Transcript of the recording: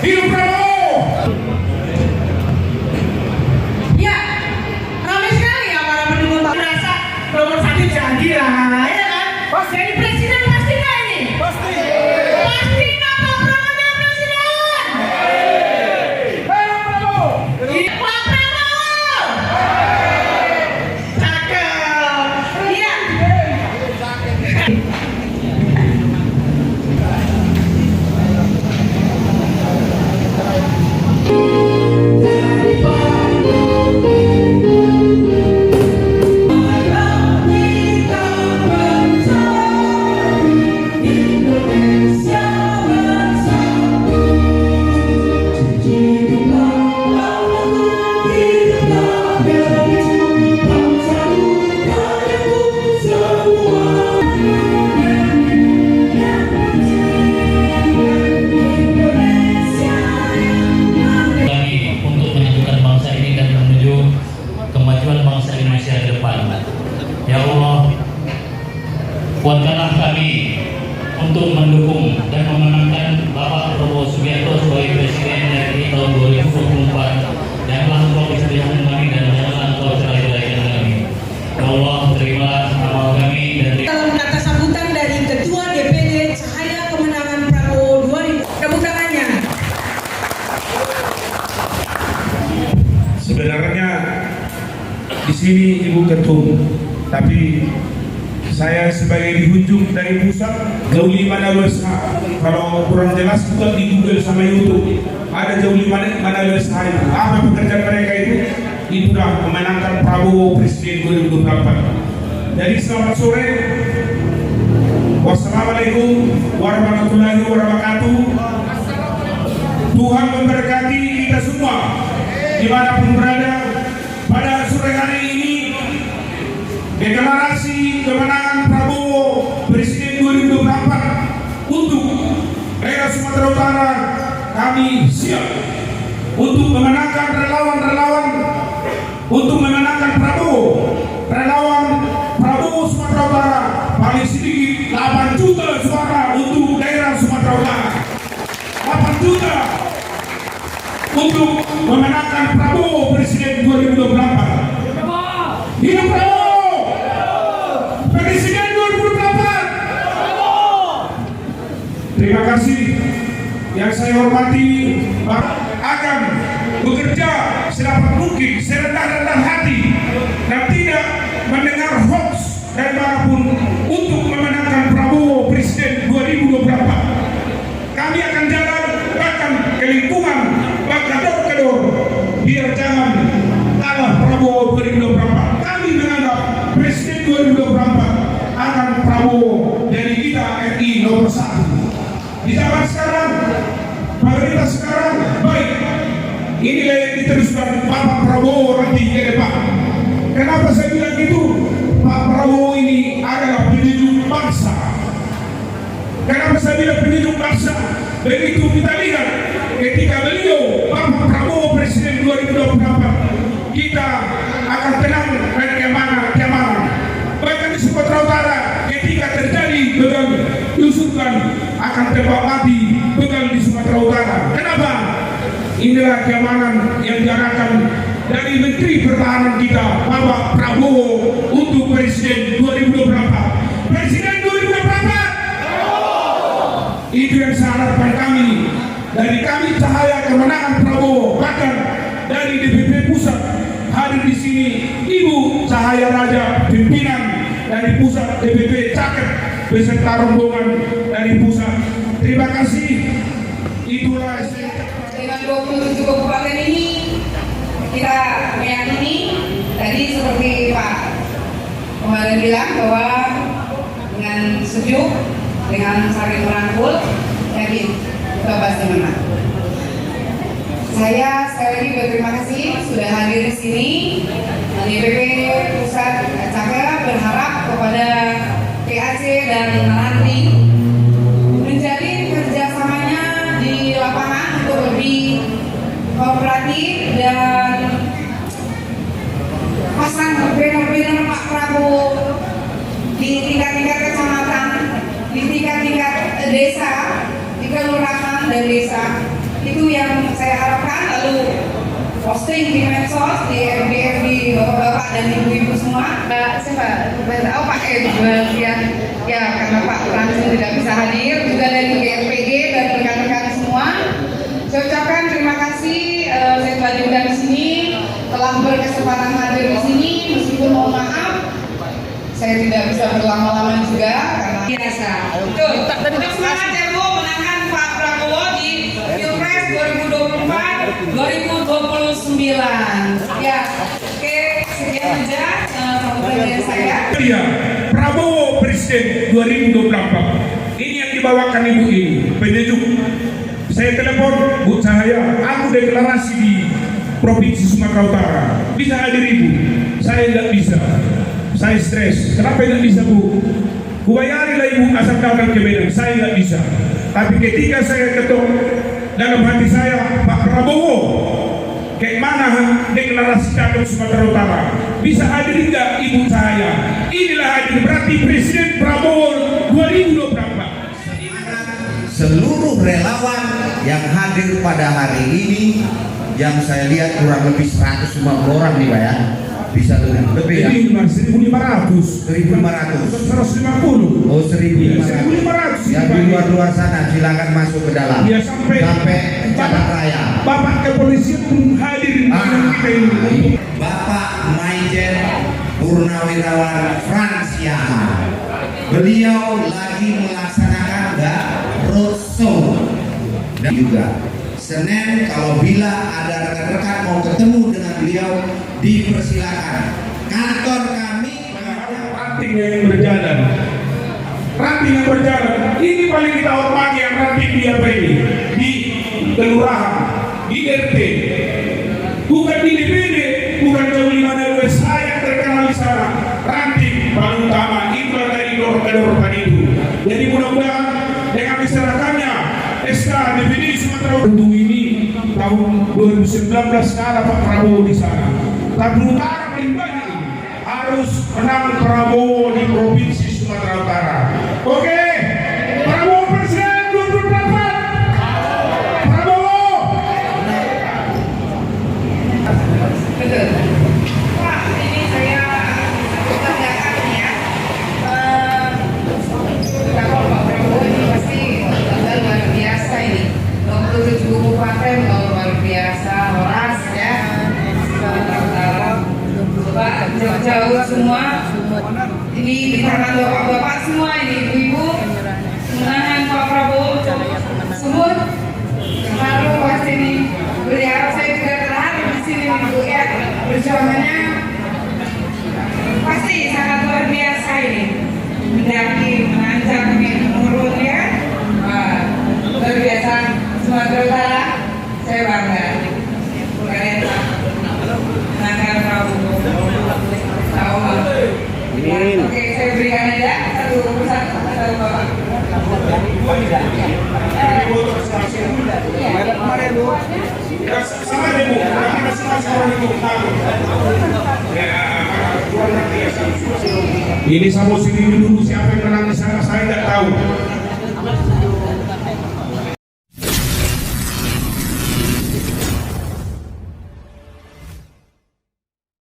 Hidup Prabowo. Ya, ramai sekali ya para pendukung. Merasa nomor 1 jadi lah, ya kan? Pas jadi presiden pasti nggak ini? Pasti. Pasti nggak Pak Prabowo jadi presiden? Pak Prabowo. Pak Prabowo. Cakep. Iya. Ya Allah, kuatkanlah kami untuk mendukung dan memenangkan Bapak Prabowo Subianto sebagai Presiden RI tahun 2024. Janganlah Engkau pisahkan kami dan janganlah Engkau cerai-beraikan kami. Ya Allah, terimalah amal kami dan Dalam kata sambutan dari Ketua DPD Cahaya Kemenangan Prabowo 2000. Tepuk tangannya. Sebenarnya di sini Ibu Ketum, tapi saya sebagai dihunjuk dari pusat Jauli Manawesa. Kalau kurang jelas buka di Google sama YouTube, ada Jauli Manawesa itu. Apa pekerjaan mereka itu? Itulah memenangkan Prabowo Presiden 2024. Jadi selamat sore. Wassalamualaikum warahmatullahi wabarakatuh. Tuhan memberkati kita semua dimanapun berada. Pada sore hari ini deklarasi kemenangan Prabowo Presiden 2024 untuk daerah Sumatera Utara, kami siap untuk memenangkan relawan-relawan untuk memenangkan Prabowo. Relawan Prabowo Sumatera Utara paling sedikit 8 juta suara untuk daerah Sumatera Utara. 8 juta untuk memenangkan Prabowo Presiden 2024. Hidup Prabowo! Presiden 2024. Terima kasih yang saya hormati. Akan bekerja sedapat mungkin, serendah-rendah hati, dan tidak mendengar hoax dari manapun untuk memenangkan Prabowo Presiden 2024. Kami akan jalan bahkan ke lingkungan, bahkan door-ke-door, biar jangan kalah Prabowo 2024. Kami menganggap Presiden 2024 akan Prabowo dari kita RI nomor 1. Di zaman sekarang, pemerintah sekarang baik. Inilah yang diteruskan Bapak Prabowo nanti ke depan. Kenapa saya bilang gitu? Pak Prabowo ini adalah pendidik bangsa. Kenapa saya bilang pendidik bangsa? Begitu kita lihat ketika beliau Bapak Prabowo Presiden 2024, kita akan tenang dan keamanan. Bahkan di Sumatera Utara ketika terjadi begal diusulkan akan tembak mati begal di Sumatera Utara. Kenapa? Inilah keamanan yang diarahkan dari Menteri Pertahanan kita Bapak Prabowo untuk Presiden 2024. Presiden 2024. Itu yang saya harapkan kami. Dari kami Cahaya Kemenangan Prabowo, bahkan dari DPP Pusat hadir di sini Ibu Cahaya Raja, pimpinan dari Pusat DPP Caket beserta rombongan dari pusat. Terima kasih. Itulah dengan 27 kabupaten ini kita meyakini tadi seperti Pak Komandan bilang bahwa dengan sejuk, dengan saling merangkul, yakin kita pasti menang. Saya sekali lagi berterima kasih sudah hadir di sini. DPP Pusat Cakera berharap kepada PAC dan nanti menjalin kerjasamanya di lapangan untuk lebih kooperatif dan pasang banner-banner Pak Prabowo di tingkat-tingkat kecamatan, di tingkat-tingkat desa, di kelurahan dan desa, itu yang saya harapkan. Lalu posting di medsos, di FB bapak-bapak dan ibu-ibu semua. Saya tahu Pak ya karena Pak langsung tidak bisa hadir, juga dari GRPG dan rekan-rekan semua. Saya ucapkan terima kasih. Saya telah diundang di sini, telah berkesempatan hadir di sini, meskipun mohon maaf saya tidak bisa berlama-lama juga karena biasa. Untuk semangat ya Bu, menangkan Pak Prabowo di Pilpres 2024 2029. Ya, oke, sekian saja pemberian saya. Iya, Prabowo Presiden 2024. Ini yang dibawakan Ibu ini, penyejuk. Saya telepon Bu Cahaya, aku deklarasi di Provinsi Sumatera Utara. Bisa hadir Ibu? Saya nggak bisa. Saya stres. Kenapa nggak bisa Bu? Bu bayarilah Ibu asal datang ke Medan. Saya nggak bisa. Tapi ketika saya ketok dalam hati saya, Pak Prabowo, kayak mana deklarasi datang Sumatera Utara? Bisa hadir nggak Ibu saya? Inilah hadir, berarti Presiden Prabowo 2024. Seluruh relawan yang hadir pada hari ini, yang saya lihat kurang lebih 150 orang nih Pak ya, bisa lebih ya? 1.500. 1.500. Oh 1.500. Yang di luar sana silakan masuk ke dalam. Ya, sampai Jalan Raya. Bapak kepolisian pun hadir kita ini. Bapak Maijen Purnawirawan Frans Yaman. Beliau lagi melaksanakan roadshow dan juga Senin kalau bila ada rekan-rekan mau ketemu dengan beliau dipersilakan. Kantor kami ranting yang berjalan. Ranting yang berjalan. Ini paling kita hormati yang ranting di apa ini? Di kelurahan, di RT. Bukan di DPD, bukan jauh di mana saya terkenal di sana. Ranting paling utama itu dari dorong tadi itu. Jadi mudah-mudahan dengan diserahkannya SK DPD Sumatera Utara ini tahun 2019 ada Pak Prabowo di sana. Tapi utara paling banyak harus menang Prabowo di Provinsi Sumatera Utara. Oke, Prabowo Presiden 2024. Prabowo. Betul. Pak, ini saya tanyakan ya. Kalau Pak Prabowo ini pasti luar biasa ini. 27 kabupaten luar biasa, horas ya. Coba jauh-jauh semua. Ini di tangan bapak-bapak semua ini, ibu-ibu. Kemenangan Pak Prabowo. Semut. Lalu pasti ini berharap saya juga terharu di sini ibu ya. Perjuangannya pasti sangat luar biasa ini. Mendaki, menanjak, menurun ya. Luar biasa. Sumatera Utara, saya bangga. Kalian menangkan Prabowo. Oke, saya berikan aja satu bapak. Sama deh Bu, nanti masing-masing orang itu tahu. Ini sama sini dulu siapa yang menang di sana saya nggak tahu.